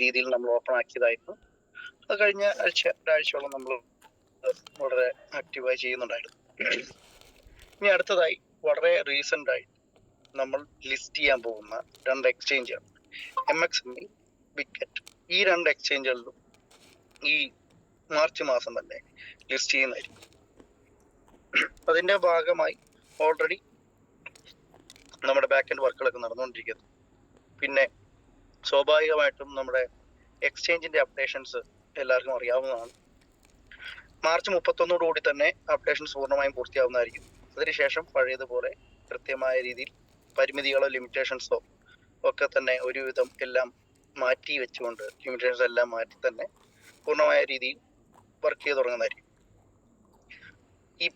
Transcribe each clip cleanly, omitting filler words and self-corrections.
രീതിയിൽ നമ്മൾ ഓപ്പൺ ആക്കിയതായിരുന്നു. അത് കഴിഞ്ഞ ഒരാഴ്ചയോളം നമ്മൾ വളരെ ആക്റ്റീവായി ചെയ്യുന്നുണ്ടായിരുന്നു. ഇനി അടുത്തതായി വളരെ റീസെന്റ് ആയി നമ്മൾ ലിസ്റ്റ് ചെയ്യാൻ പോകുന്ന 2 എക്സ്ചേഞ്ചാണ് MXME, ബിറ്റ്ഗെറ്റ്. ഈ 2 എക്സ്ചേഞ്ചുകളിലും ഈ മാർച്ച് മാസം തന്നെ ലിസ്റ്റ് ചെയ്യുന്നതായിരിക്കും. അതിന്റെ ഭാഗമായി ഓൾറെഡി നമ്മുടെ ബാക്ക് എൻഡ് വർക്കുകളൊക്കെ നടന്നുകൊണ്ടിരിക്കുന്നു. പിന്നെ സ്വാഭാവികമായിട്ടും നമ്മുടെ എക്സ്ചേഞ്ചിന്റെ അപ്ഡേഷൻസ് എല്ലാവർക്കും അറിയാവുന്നതാണ്. മാർച്ച് 31 തന്നെ അപ്ഡേഷൻസ് പൂർണ്ണമായും പൂർത്തിയാവുന്നതായിരിക്കും. അതിനുശേഷം പഴയതുപോലെ കൃത്യമായ രീതിയിൽ പരിമിതികളോ ലിമിറ്റേഷൻസോ ഒക്കെ തന്നെ ഒരുവിധം എല്ലാം മാറ്റി വെച്ചുകൊണ്ട് ലിമിറ്റേഷൻസ് എല്ലാം മാറ്റി തന്നെ പൂർണ്ണമായ രീതിയിൽ വർക്ക് ചെയ്ത് തുടങ്ങുന്നതായിരിക്കും. ഈ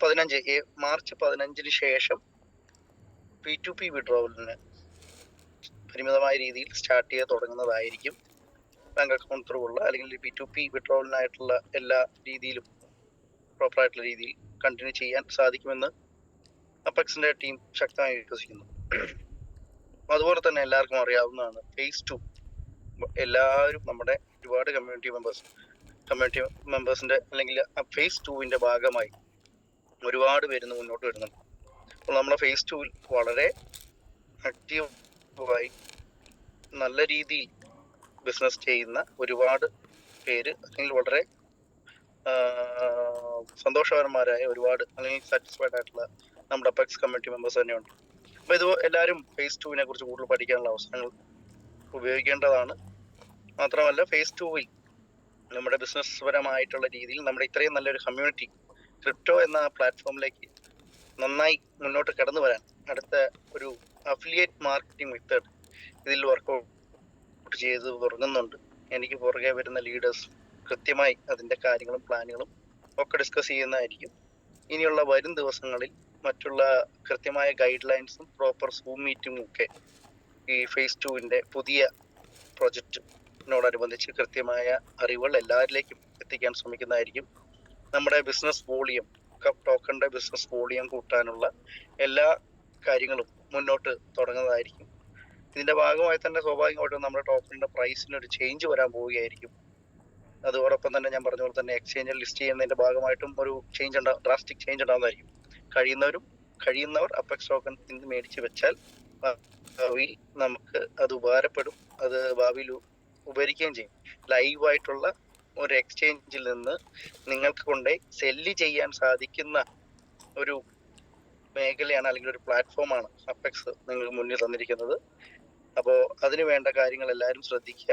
മാർച്ച് 15 ശേഷം P2P വിഡ്രോവലിന് പരിമിതമായ രീതിയിൽ സ്റ്റാർട്ട് ചെയ്ത് തുടങ്ങുന്നതായിരിക്കും. ബാങ്ക് അക്കൗണ്ട് ത്രൂ ഉള്ള അല്ലെങ്കിൽ P2P വിഡ്രോവലിനായിട്ടുള്ള എല്ലാ രീതിയിലും പ്രോപ്പറായിട്ടുള്ള രീതിയിൽ കണ്ടിന്യൂ ചെയ്യാൻ സാധിക്കുമെന്ന് അപ്പെക്സിന്റെ ടീം ശക്തമായി വിശ്വസിക്കുന്നു. അതുപോലെ തന്നെ എല്ലാവർക്കും അറിയാവുന്നതാണ് phase 2. എല്ലാവരും നമ്മുടെ ഒരുപാട് കമ്മ്യൂണിറ്റി മെമ്പേഴ്സിന്റെ അല്ലെങ്കിൽ phase 2 ഭാഗമായി ഒരുപാട് പേര് മുന്നോട്ട് വരുന്നുണ്ട്. അപ്പോൾ നമ്മളെ phase 2 വളരെ ആക്റ്റീവായി നല്ല രീതിയിൽ ബിസിനസ് ചെയ്യുന്ന ഒരുപാട് പേര് അല്ലെങ്കിൽ വളരെ സന്തോഷകരന്മാരായ ഒരുപാട് അല്ലെങ്കിൽ സാറ്റിസ്ഫൈഡ് ആയിട്ടുള്ള നമ്മുടെ അപ്പെക്സ് കമ്മ്യൂണിറ്റി മെമ്പേഴ്സ് തന്നെയുണ്ട്. അപ്പൊ ഇത് എല്ലാവരും phase 2 കുറിച്ച് കൂടുതൽ പഠിക്കാനുള്ള അവസരങ്ങൾ ഉപയോഗിക്കേണ്ടതാണ്. മാത്രമല്ല phase 2 നമ്മുടെ ബിസിനസ് പരമായിട്ടുള്ള രീതിയിൽ നമ്മുടെ ഇത്രയും നല്ലൊരു കമ്മ്യൂണിറ്റി ക്രിപ്റ്റോ എന്ന പ്ലാറ്റ്ഫോമിലേക്ക് നന്നായി മുന്നോട്ട് കടന്നു വരാൻ അടുത്ത ഒരു അഫിലിയേറ്റ് മാർക്കറ്റിംഗ് മെത്തേഡ് ഇതിൽ വർക്ക്ഔട്ട് ചെയ്ത് തുടങ്ങുന്നുണ്ട്. എനിക്ക് പുറകെ വരുന്ന ലീഡേഴ്സ് കൃത്യമായി അതിന്റെ കാര്യങ്ങളും പ്ലാനുകളും ഒക്കെ ഡിസ്കസ് ചെയ്യുന്നതായിരിക്കും. ഇനിയുള്ള വരും ദിവസങ്ങളിൽ മറ്റുള്ള കൃത്യമായ ഗൈഡ് ലൈൻസും പ്രോപ്പർ സൂം മീറ്റിംഗും ഒക്കെ ഈ phase 2 പുതിയ പ്രൊജക്റ്റിനോടനുബന്ധിച്ച് കൃത്യമായ അറിവുകൾ എല്ലാവരിലേക്കും എത്തിക്കാൻ ശ്രമിക്കുന്നതായിരിക്കും. നമ്മുടെ ബിസിനസ് വോളിയം, ടോക്കണിന്റെ ബിസിനസ് വോളിയം കൂട്ടാനുള്ള എല്ലാ കാര്യങ്ങളും മുന്നോട്ട് തുടങ്ങുന്നതായിരിക്കും. ഇതിന്റെ ഭാഗമായി തന്നെ സ്വാഭാവികമായിട്ടും നമ്മുടെ ടോക്കണിന്റെ പ്രൈസിന് ഒരു ചേഞ്ച് വരാൻ പോവുകയായിരിക്കും. അതോടൊപ്പം തന്നെ ഞാൻ പറഞ്ഞ പോലെ തന്നെ എക്സ്ചേഞ്ചിൽ ലിസ്റ്റ് ചെയ്യുന്നതിന്റെ ഭാഗമായിട്ടും ഒരു ഡ്രാസ്റ്റിക് ചേഞ്ച് ഉണ്ടാകുന്നതായിരിക്കും. കഴിയുന്നവർ അപ്പെക്സ് ടോക്കൺ ഇന്ന് മേടിച്ച് വെച്ചാൽ ഭാവിയിൽ നമുക്ക് അത് ഉപകാരപ്പെടും. അത് ഭാവിയിൽ ഉപകരിക്കുകയും ചെയ്യും. ലൈവായിട്ടുള്ള ഒരു എക്സ്ചേഞ്ചിൽ നിന്ന് നിങ്ങൾക്ക് കൊണ്ടുപോയി സെല്ല് ചെയ്യാൻ സാധിക്കുന്ന ഒരു മേഖലയാണ് അല്ലെങ്കിൽ ഒരു പ്ലാറ്റ്ഫോമാണ് അപ്പെക്സ് നിങ്ങൾക്ക് മുന്നിൽ തന്നിരിക്കുന്നത്. അപ്പോൾ അതിന് വേണ്ട കാര്യങ്ങൾ എല്ലാവരും ശ്രദ്ധിക്കുക.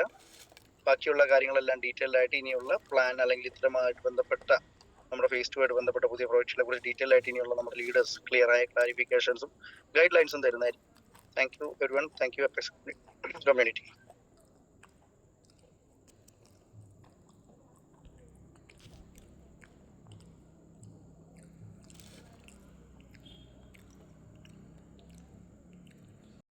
ബാക്കിയുള്ള കാര്യങ്ങളെല്ലാം ഡീറ്റെയിൽ ആയിട്ട് ഇനിയുള്ള പ്ലാൻ അല്ലെങ്കിൽ ഇത്തരമായിട്ട് ബന്ധപ്പെട്ട നമ്മുടെ phase 2 ബന്ധപ്പെട്ട പുതിയ പ്രോജക്റ്റുകളെ കുറിച്ച് ഡീറ്റെയിൽ ആയിട്ട് ഇനിയുള്ള നമ്മുടെ ലീഡേഴ്സ് ക്ലിയർ ആയ ക്ലാരിഫിക്കേഷൻസും ഗൈഡ് ലൈൻസും തരുന്നതായിരിക്കും. Thank you everyone. Thank you apex community.